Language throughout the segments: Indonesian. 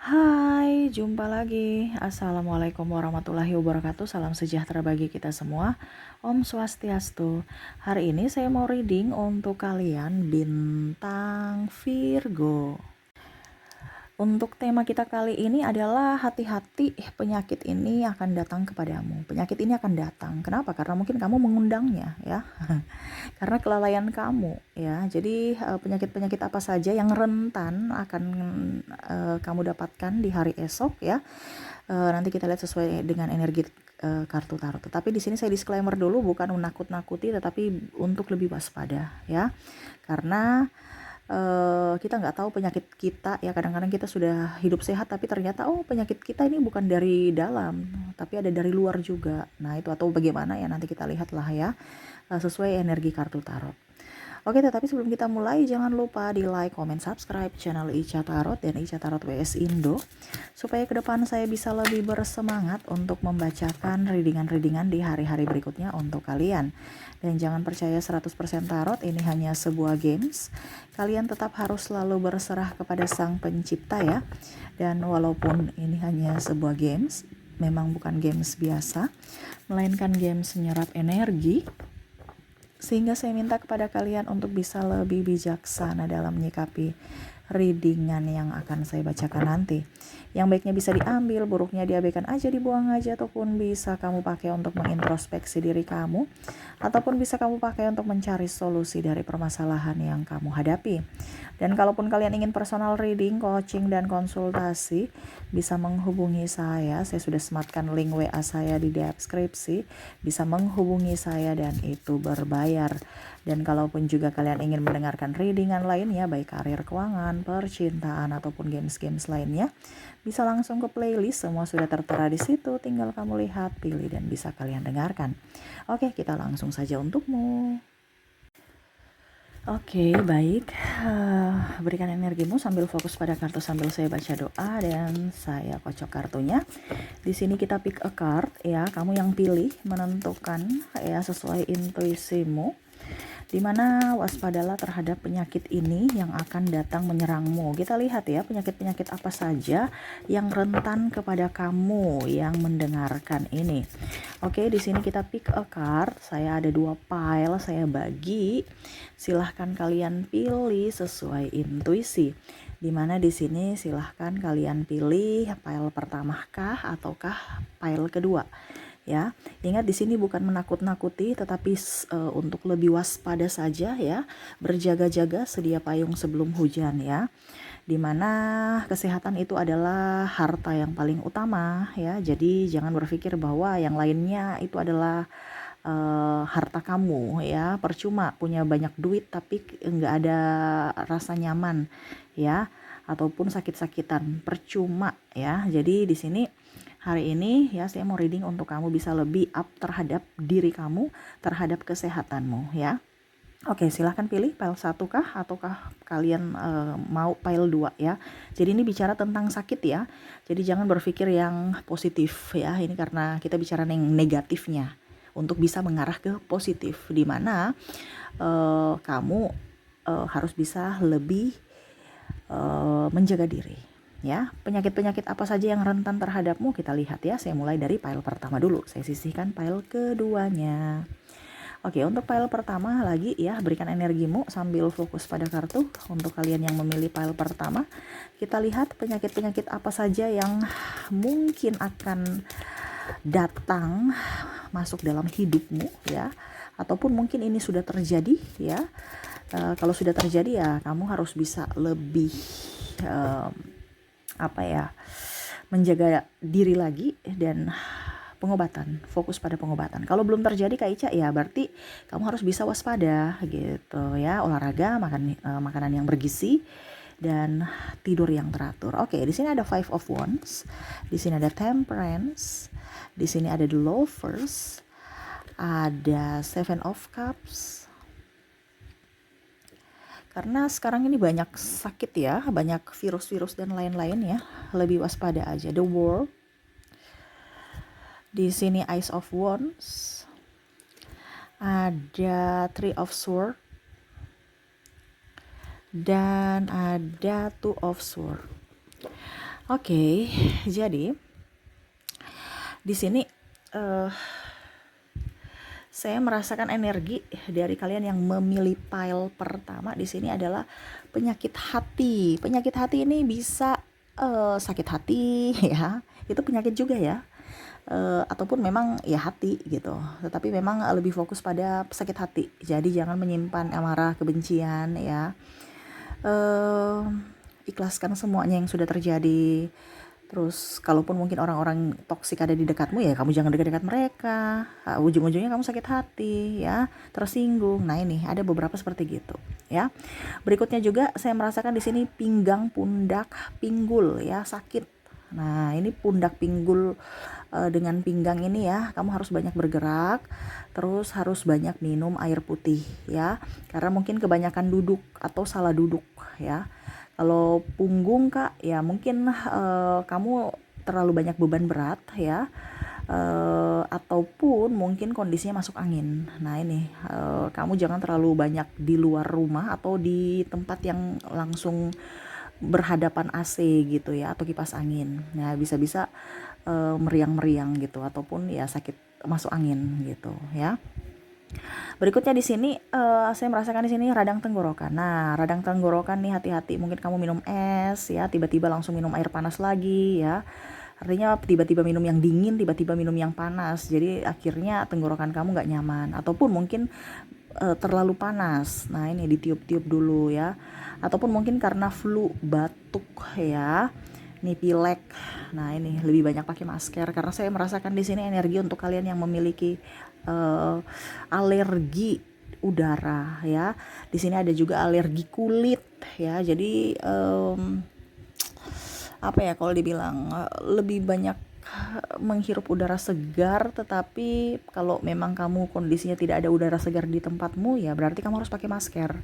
Hai, jumpa lagi. Assalamualaikum warahmatullahi wabarakatuh. Salam sejahtera bagi kita semua. Om Swastiastu. Hari ini saya mau reading untuk kalian bintang Virgo. Untuk tema kita kali ini adalah hati-hati, penyakit ini akan datang kepadamu. Penyakit ini akan datang. Kenapa? Karena mungkin kamu mengundangnya ya. Karena kelalaian kamu ya. Jadi penyakit-penyakit apa saja yang rentan akan kamu dapatkan di hari esok ya. Nanti kita lihat sesuai dengan energi kartu tarot. Tetapi di sini saya disclaimer dulu, bukan menakut-nakuti tetapi untuk lebih waspada ya. Karena kita nggak tahu penyakit kita ya, kadang-kadang kita sudah hidup sehat tapi ternyata penyakit kita ini bukan dari dalam tapi ada dari luar juga. Nah itu atau bagaimana ya, nanti kita lihatlah ya sesuai energi kartu tarot. Oke, tetapi sebelum kita mulai jangan lupa di like, comment, subscribe channel Ica Tarot dan Ica Tarot WS Indo supaya ke depan saya bisa lebih bersemangat untuk membacakan readingan-readingan di hari-hari berikutnya untuk kalian. Dan jangan percaya 100% tarot, ini hanya sebuah games. Kalian tetap harus selalu berserah kepada Sang Pencipta ya. Dan walaupun ini hanya sebuah games, memang bukan games biasa, melainkan games menyerap energi. Sehingga saya minta kepada kalian untuk bisa lebih bijaksana dalam menyikapi readingan yang akan saya bacakan nanti. Yang baiknya bisa diambil, buruknya diabaikan aja, dibuang aja, ataupun bisa kamu pakai untuk mengintrospeksi diri kamu, ataupun bisa kamu pakai untuk mencari solusi dari permasalahan yang kamu hadapi. Dan kalaupun kalian ingin personal reading, coaching, dan konsultasi, bisa menghubungi saya. Saya sudah sematkan link WA saya di deskripsi. Bisa menghubungi saya dan itu berbayar. Dan kalaupun juga kalian ingin mendengarkan readingan lainnya, baik karir, keuangan, percintaan, ataupun games-games lainnya, bisa langsung ke playlist. Semua sudah tertera di situ. Tinggal kamu lihat, pilih, dan bisa kalian dengarkan. Oke, kita langsung saja untukmu. Oke, baik. Berikan energimu sambil fokus pada kartu sambil saya baca doa dan saya kocok kartunya. Di sini kita pick a card ya, kamu yang pilih, menentukan ya sesuai intuisimu. Dimana waspadalah terhadap penyakit ini yang akan datang menyerangmu. Kita lihat ya, penyakit-penyakit apa saja yang rentan kepada kamu yang mendengarkan ini. Oke, di sini kita pick a card. Saya ada 2 pile, saya bagi. Silahkan kalian pilih sesuai intuisi. Dimana di sini silahkan kalian pilih pile pertama kah ataukah pile kedua. Ya, ingat di sini bukan menakut-nakuti tetapi untuk lebih waspada saja ya, berjaga-jaga, sedia payung sebelum hujan ya. Dimana kesehatan itu adalah harta yang paling utama ya. Jadi jangan berpikir bahwa yang lainnya itu adalah harta kamu ya. Percuma punya banyak duit tapi nggak ada rasa nyaman ya, ataupun sakit-sakitan, percuma ya. Jadi di sini hari ini ya saya mau reading untuk kamu bisa lebih up terhadap diri kamu, terhadap kesehatanmu ya. Oke, silahkan pilih pile 1 kah ataukah kalian mau pile 2 ya. Jadi ini bicara tentang sakit ya. Jadi jangan berpikir yang positif ya. Ini karena kita bicara yang negatifnya untuk bisa mengarah ke positif, di mana kamu harus bisa lebih menjaga diri ya. Penyakit-penyakit apa saja yang rentan terhadapmu kita lihat ya. Saya mulai dari pile pertama dulu, saya sisihkan pile keduanya. Oke, untuk pile pertama lagi ya, berikan energimu sambil fokus pada kartu. Untuk kalian yang memilih pile pertama, kita lihat penyakit-penyakit apa saja yang mungkin akan datang masuk dalam hidupmu ya, ataupun mungkin ini sudah terjadi ya. Kalau sudah terjadi ya kamu harus bisa lebih menjaga diri lagi dan pengobatan, fokus pada pengobatan. Kalau belum terjadi Kak Ica ya berarti kamu harus bisa waspada gitu ya, olahraga, makan makanan yang bergizi dan tidur yang teratur. Oke, di sini ada Five of Wands, di sini ada Temperance, di sini ada The Lovers, ada Seven of Cups. Karena sekarang ini banyak sakit ya, banyak virus-virus dan lain-lain ya, lebih waspada aja. The World, di sini Ace of Wands, ada Three of Swords, dan ada Two of Swords. Oke, jadi di sini eh, saya merasakan energi dari kalian yang memilih pile pertama di sini adalah penyakit hati. Penyakit hati ini bisa sakit hati ya. Itu penyakit juga ya. Ataupun memang ya hati gitu. Tetapi memang lebih fokus pada sakit hati. Jadi jangan menyimpan amarah, kebencian ya. eh Ikhlaskan semuanya yang sudah terjadi. Terus kalaupun mungkin orang-orang toksik ada di dekatmu, ya kamu jangan dekat-dekat mereka. Ujung-ujungnya kamu sakit hati ya, tersinggung. Nah, ini ada beberapa seperti gitu ya. Berikutnya juga saya merasakan di sini pinggang, pundak, pinggul ya, sakit. Nah, ini pundak, pinggul dengan pinggang ini ya, kamu harus banyak bergerak, terus harus banyak minum air putih ya. Karena mungkin kebanyakan duduk atau salah duduk ya. Kalau punggung Kak, ya mungkin kamu terlalu banyak beban berat ya, ataupun mungkin kondisinya masuk angin. Nah ini, kamu jangan terlalu banyak di luar rumah atau di tempat yang langsung berhadapan AC gitu ya, atau kipas angin. Nah bisa-bisa meriang-meriang gitu, ataupun ya sakit masuk angin gitu ya. Berikutnya di sini saya merasakan di sini radang tenggorokan. Nah, radang tenggorokan nih hati-hati, mungkin kamu minum es ya, tiba-tiba langsung minum air panas lagi ya. Artinya tiba-tiba minum yang dingin, tiba-tiba minum yang panas. Jadi akhirnya tenggorokan kamu nggak nyaman, ataupun mungkin terlalu panas. Nah, ini ditiup-tiup dulu ya. Ataupun mungkin karena flu, batuk ya. Nih pilek. Nah, ini lebih banyak pakai masker karena saya merasakan di sini energi untuk kalian yang memiliki alergi udara ya. Di sini ada juga alergi kulit ya. Jadi apa ya kalau dibilang lebih banyak menghirup udara segar, tetapi kalau memang kamu kondisinya tidak ada udara segar di tempatmu, ya berarti kamu harus pakai masker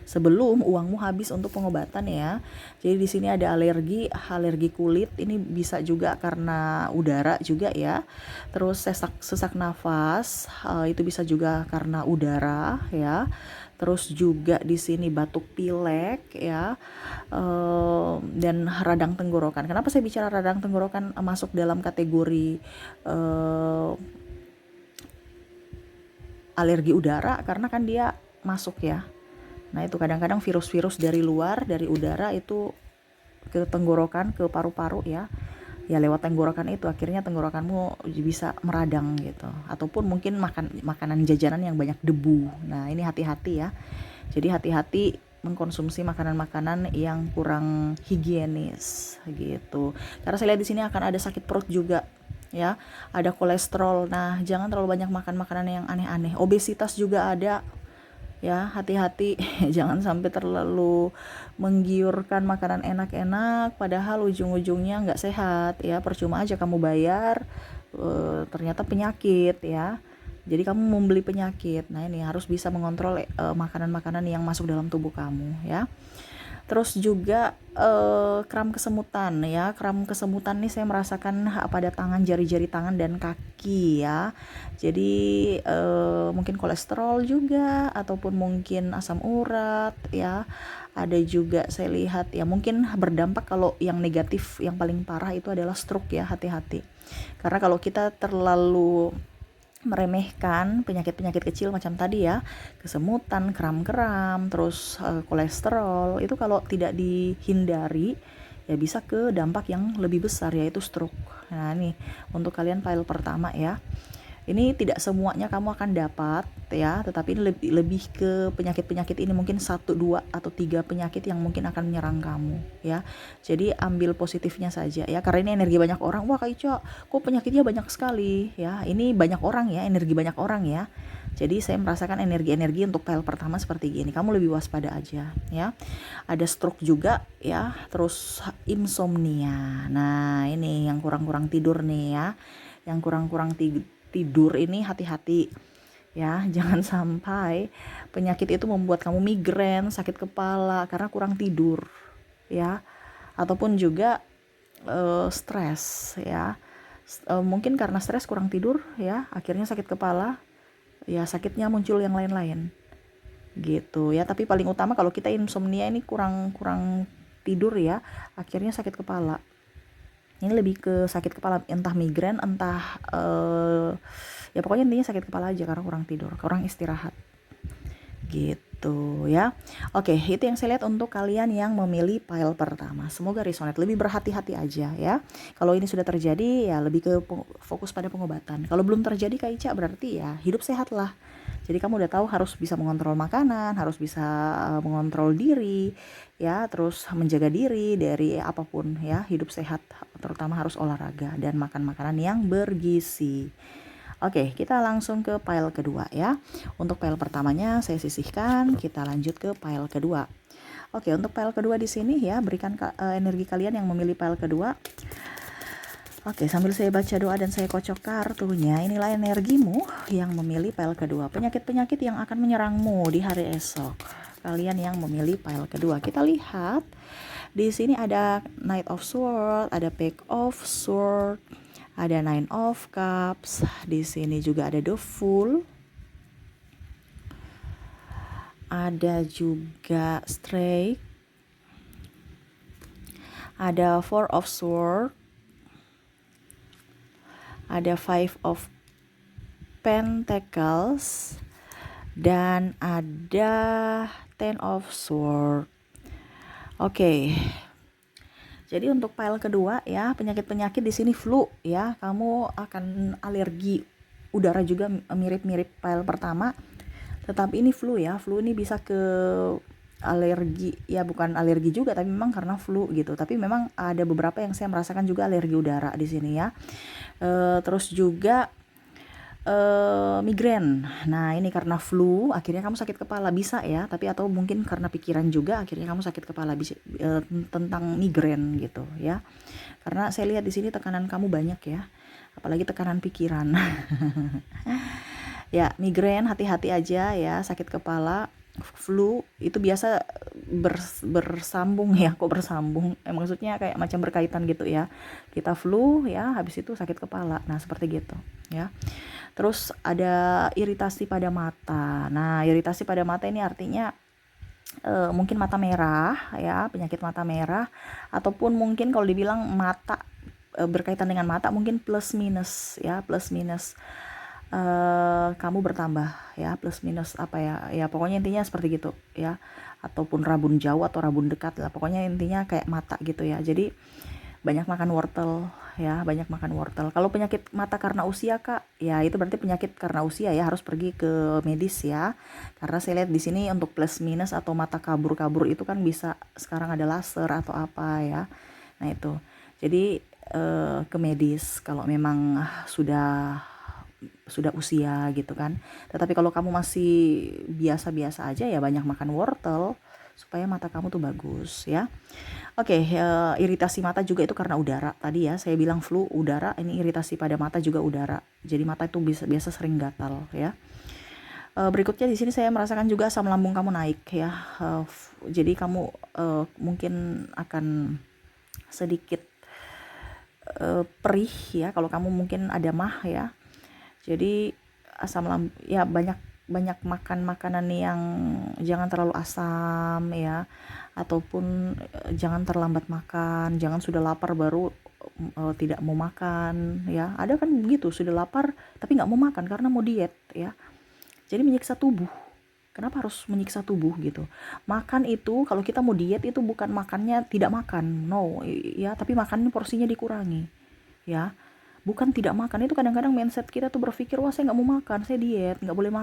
sebelum uangmu habis untuk pengobatan ya. Jadi di sini ada alergi kulit, ini bisa juga karena udara juga ya. Terus sesak nafas, itu bisa juga karena udara ya. Terus juga di sini batuk pilek ya, dan radang tenggorokan. Kenapa saya bicara radang tenggorokan masuk dalam kategori alergi udara? Karena kan dia masuk ya. Nah itu kadang-kadang virus-virus dari luar, dari udara itu ke tenggorokan, ke paru-paru ya. Ya lewat tenggorokan itu akhirnya tenggorokanmu bisa meradang gitu. Ataupun mungkin makanan jajanan yang banyak debu. Nah ini hati-hati ya. Jadi hati-hati mengkonsumsi makanan-makanan yang kurang higienis gitu. Karena saya lihat di sini akan ada sakit perut juga ya, ada kolesterol. Nah, jangan terlalu banyak makan makanan yang aneh-aneh. Obesitas juga ada ya, hati-hati. Jangan sampai terlalu menggiurkan makanan enak-enak padahal ujung-ujungnya nggak sehat ya, percuma aja kamu bayar, ternyata penyakit ya. Jadi kamu membeli penyakit. Nah ini harus bisa mengontrol makanan-makanan yang masuk dalam tubuh kamu ya. Terus juga kram kesemutan ya. Kram kesemutan nih saya merasakan pada tangan, jari-jari tangan dan kaki ya. Jadi mungkin kolesterol juga, ataupun mungkin asam urat ya. Ada juga saya lihat ya, mungkin berdampak. Kalau yang negatif yang paling parah itu adalah stroke ya, hati-hati. Karena kalau kita terlalu meremehkan penyakit-penyakit kecil macam tadi ya, kesemutan, kram-kram, terus kolesterol, itu kalau tidak dihindari ya bisa ke dampak yang lebih besar, yaitu stroke. Nah ini untuk kalian file pertama ya. Ini tidak semuanya kamu akan dapat ya, tetapi ini lebih ke penyakit-penyakit ini, mungkin 1, 2 atau 3 penyakit yang mungkin akan menyerang kamu ya. Jadi ambil positifnya saja ya, karena ini energi banyak orang. Wah Kak Ica, kok penyakitnya banyak sekali ya. Ini banyak orang ya, energi banyak orang ya. Jadi saya merasakan energi-energi untuk file pertama seperti gini. Kamu lebih waspada aja ya. Ada stroke juga ya, terus insomnia. Nah ini yang kurang-kurang tidur nih ya. Yang kurang-kurang tidur ini hati-hati ya, jangan sampai penyakit itu membuat kamu migrain, sakit kepala karena kurang tidur ya. Ataupun juga stres ya. Mungkin karena stres, kurang tidur ya, akhirnya sakit kepala ya, sakitnya muncul yang lain-lain gitu ya. Tapi paling utama kalau kita insomnia ini kurang tidur ya, akhirnya sakit kepala Ini lebih ke sakit kepala, entah migrain, entah ya pokoknya intinya sakit kepala aja karena kurang tidur, kurang istirahat gitu ya. Oke, itu yang saya lihat untuk kalian yang memilih pile pertama. Semoga resonate, lebih berhati-hati aja ya. Kalau ini sudah terjadi ya lebih ke fokus pada pengobatan. Kalau belum terjadi Kak Ica berarti ya hidup sehat lah. Jadi kamu udah tahu harus bisa mengontrol makanan, harus bisa mengontrol diri ya, terus menjaga diri dari apapun ya, hidup sehat, terutama harus olahraga dan makan makanan yang bergizi. Oke, kita langsung ke pile kedua ya. Untuk pile pertamanya saya sisihkan, kita lanjut ke pile kedua. Oke, untuk pile kedua di sini ya, berikan energi kalian yang memilih pile kedua. Oke, sambil saya baca doa dan saya kocok kartunya, inilah energimu yang memilih pile kedua. Penyakit-penyakit yang akan menyerangmu di hari esok. Kalian yang memilih pile kedua. Kita lihat di sini ada Knight of Swords, ada Page of Swords, ada Nine of Cups, di sini juga ada The Fool, ada juga Straight, ada Four of Swords, ada Five of Pentacles, dan ada Ten of Swords. Oke. Jadi untuk pile kedua ya, penyakit-penyakit di sini flu ya, kamu akan alergi udara juga mirip-mirip pile pertama. Tetapi ini flu ya, flu ini bisa ke alergi ya, bukan alergi juga tapi memang karena flu gitu. Tapi memang ada beberapa yang saya merasakan juga alergi udara di sini ya. Terus juga migrain. Nah ini karena flu akhirnya kamu sakit kepala bisa ya, tapi atau mungkin karena pikiran juga akhirnya kamu sakit kepala tentang migrain gitu ya. Karena saya lihat di sini tekanan kamu banyak ya, apalagi tekanan pikiran. Ya migrain hati-hati aja ya, sakit kepala, flu itu biasa bersambung ya, kok bersambung maksudnya kayak macam berkaitan gitu ya, kita flu ya habis itu sakit kepala, nah seperti gitu ya. Terus ada iritasi pada mata. Nah iritasi pada mata ini artinya mungkin mata merah ya, penyakit mata merah, ataupun mungkin kalau dibilang mata berkaitan dengan mata mungkin plus minus ya, plus minus kamu bertambah ya, plus minus apa ya, ya pokoknya intinya seperti gitu ya, ataupun rabun jauh atau rabun dekat lah, pokoknya intinya kayak mata gitu ya. Jadi banyak makan wortel ya, banyak makan wortel. Kalau penyakit mata karena usia Kak, ya itu berarti penyakit karena usia ya, harus pergi ke medis ya. Karena saya lihat di sini untuk plus minus atau mata kabur-kabur itu kan bisa sekarang ada laser atau apa ya. Nah itu. Jadi ke medis kalau memang sudah usia gitu kan. Tetapi kalau kamu masih biasa-biasa aja ya banyak makan wortel supaya mata kamu tuh bagus ya. Oke, iritasi mata juga itu karena udara. Tadi ya saya bilang flu udara, ini iritasi pada mata juga udara. Jadi mata itu biasa sering gatal ya. Berikutnya di sini saya merasakan juga asam lambung kamu naik ya. Jadi kamu mungkin akan sedikit perih ya kalau kamu mungkin ada mah ya. Jadi asam lambung ya, banyak makan makanan yang jangan terlalu asam ya, ataupun jangan terlambat makan, jangan sudah lapar baru tidak mau makan ya. Ada kan begitu, sudah lapar tapi nggak mau makan karena mau diet ya. Jadi menyiksa tubuh. Kenapa harus menyiksa tubuh gitu? Makan itu kalau kita mau diet itu bukan makannya tidak makan, no ya, tapi makannya porsinya dikurangi ya. Bukan tidak makan, itu kadang-kadang mindset kita tuh berpikir, wah saya nggak mau makan, saya diet, nggak boleh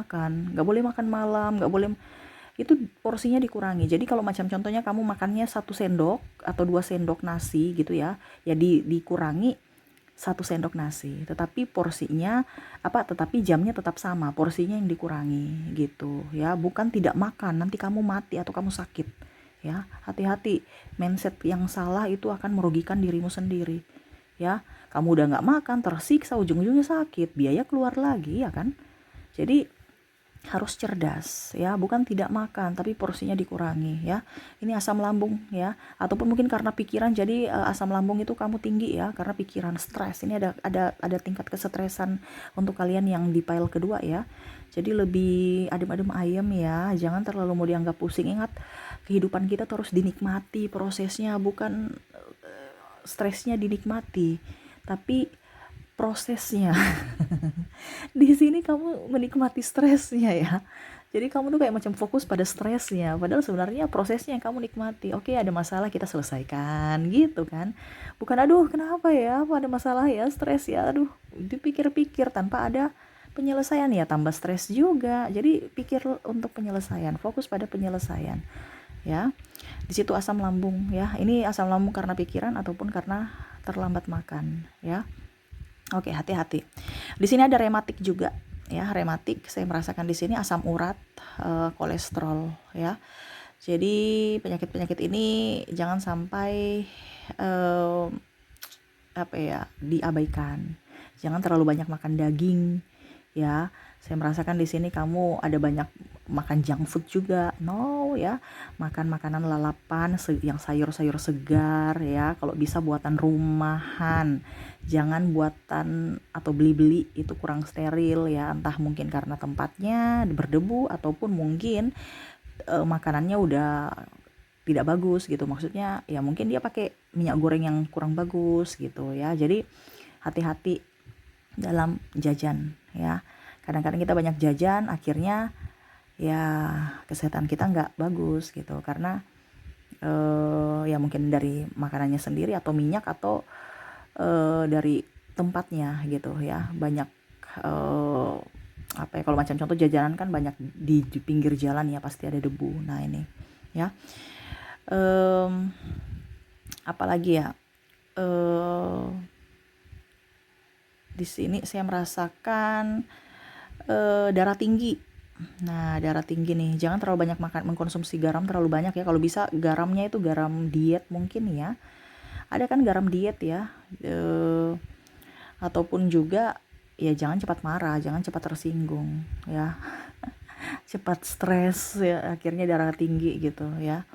makan malam, nggak boleh, itu porsinya dikurangi. Jadi kalau macam contohnya kamu makannya 1 sendok atau 2 sendok nasi gitu ya, ya dikurangi 1 sendok nasi, tetapi porsinya tetapi jamnya tetap sama, porsinya yang dikurangi gitu ya. Bukan tidak makan, nanti kamu mati atau kamu sakit ya. Hati-hati, mindset yang salah itu akan merugikan dirimu sendiri ya. Kamu udah nggak makan, tersiksa, ujung-ujungnya sakit, biaya keluar lagi ya kan. Jadi harus cerdas ya, bukan tidak makan tapi porsinya dikurangi ya. Ini asam lambung ya, ataupun mungkin karena pikiran, jadi asam lambung itu kamu tinggi ya karena pikiran, stres. Ini ada tingkat kesetresan untuk kalian yang di pile kedua ya. Jadi lebih adem-adem ayem ya, jangan terlalu mau dianggap pusing. Ingat, kehidupan kita terus dinikmati prosesnya, bukan stresnya dinikmati, tapi prosesnya. Di sini kamu menikmati stresnya ya. Jadi kamu tuh kayak macam fokus pada stresnya, padahal sebenarnya prosesnya yang kamu nikmati. Oke, ada masalah kita selesaikan gitu kan. Bukan aduh kenapa ya, apa ada masalah ya, stres ya, aduh dipikir-pikir tanpa ada penyelesaian ya tambah stres juga. Jadi pikir untuk penyelesaian, fokus pada penyelesaian ya. Di situ asam lambung ya. Ini asam lambung karena pikiran ataupun karena terlambat makan ya. Oke, hati-hati. Di sini ada rematik juga ya, rematik saya merasakan di sini asam urat, kolesterol ya. Jadi penyakit-penyakit ini jangan sampai diabaikan. Jangan terlalu banyak makan daging ya. Saya merasakan di sini kamu ada banyak makan junk food juga. No ya. Makan makanan lalapan yang sayur-sayur segar ya. Kalau bisa buatan rumahan. Jangan buatan atau beli-beli, itu kurang steril ya. Entah mungkin karena tempatnya berdebu ataupun mungkin makanannya udah tidak bagus gitu. Maksudnya ya mungkin dia pakai minyak goreng yang kurang bagus gitu ya. Jadi hati-hati dalam jajan ya. Kadang-kadang kita banyak jajan, akhirnya ya kesehatan kita nggak bagus gitu, karena ya mungkin dari makanannya sendiri atau minyak atau dari tempatnya gitu ya. Banyak kalau macam contoh jajanan kan banyak di pinggir jalan ya, pasti ada debu. Nah ini ya, apalagi ya, di sini saya merasakan darah tinggi. Nah, darah tinggi nih, jangan terlalu banyak mengkonsumsi garam terlalu banyak ya. Kalau bisa garamnya itu garam diet mungkin ya. Ada kan garam diet ya. Ataupun juga ya jangan cepat marah, jangan cepat tersinggung ya. Cepat stres ya, akhirnya darah tinggi gitu ya.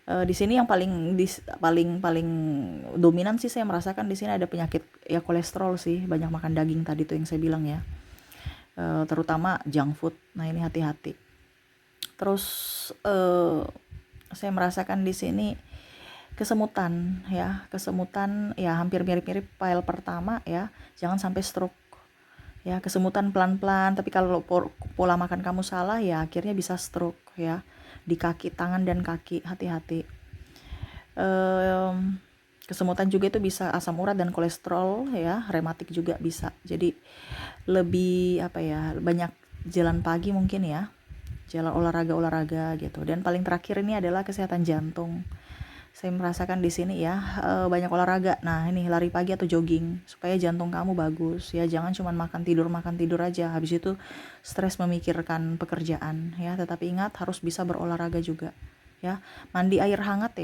Di sini yang paling dominan sih saya merasakan di sini ada penyakit ya, kolesterol sih, banyak makan daging tadi tuh yang saya bilang ya. Terutama junk food. Nah ini hati-hati. Terus saya merasakan di sini kesemutan ya, hampir mirip-mirip file pertama ya. Jangan sampai stroke ya. Kesemutan pelan-pelan, tapi kalau pola makan kamu salah ya akhirnya bisa stroke ya. Di kaki, tangan dan kaki, hati-hati. Kesemutan juga itu bisa asam urat dan kolesterol ya, rematik juga bisa. Jadi lebih banyak jalan pagi mungkin ya, jalan olahraga gitu. Dan paling terakhir ini adalah kesehatan jantung. Saya merasakan di sini ya, banyak olahraga. Nah ini lari pagi atau jogging supaya jantung kamu bagus ya. Jangan cuma makan tidur aja, habis itu stres memikirkan pekerjaan ya. Tetapi ingat harus bisa berolahraga juga ya. Mandi air hangat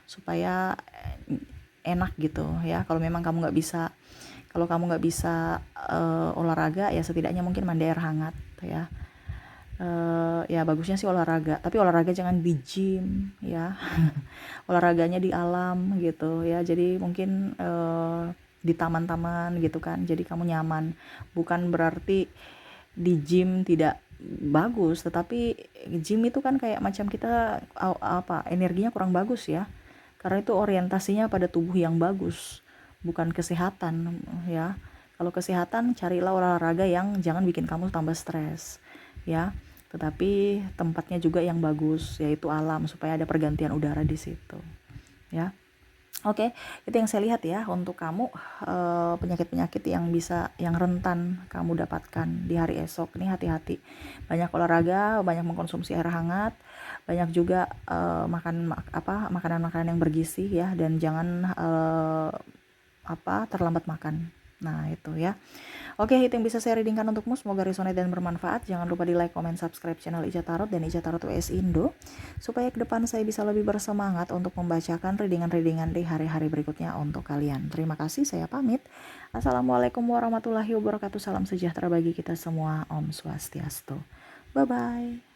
supaya enak gitu ya. Kalau kamu nggak bisa olahraga ya, setidaknya mungkin mandi air hangat ya. Ya bagusnya sih olahraga, tapi olahraga jangan di gym ya. Olahraganya di alam gitu ya. Jadi mungkin di taman-taman gitu kan, jadi kamu nyaman. Bukan berarti di gym tidak bagus, tetapi gym itu kan kayak macam kita energinya kurang bagus ya, karena itu orientasinya pada tubuh yang bagus, bukan kesehatan ya. Kalau kesehatan, carilah olahraga yang jangan bikin kamu tambah stres ya, tetapi tempatnya juga yang bagus, yaitu alam, supaya ada pergantian udara di situ ya. Oke, itu yang saya lihat ya untuk kamu, penyakit-penyakit yang rentan kamu dapatkan di hari esok. Ini hati-hati, banyak olahraga, banyak mengkonsumsi air hangat, banyak juga makan makanan-makanan yang bergizi ya, dan jangan terlambat makan. Nah itu ya. Oke, itu yang bisa saya readingkan untukmu. Semoga resonate dan bermanfaat. Jangan lupa di like, comment, subscribe channel Ica Tarot dan Ica Tarot WS Indo, supaya ke depan saya bisa lebih bersemangat untuk membacakan readingan-readingan di hari-hari berikutnya untuk kalian. Terima kasih, saya pamit. Assalamualaikum warahmatullahi wabarakatuh. Salam sejahtera bagi kita semua. Om Swastiastu. Bye-bye.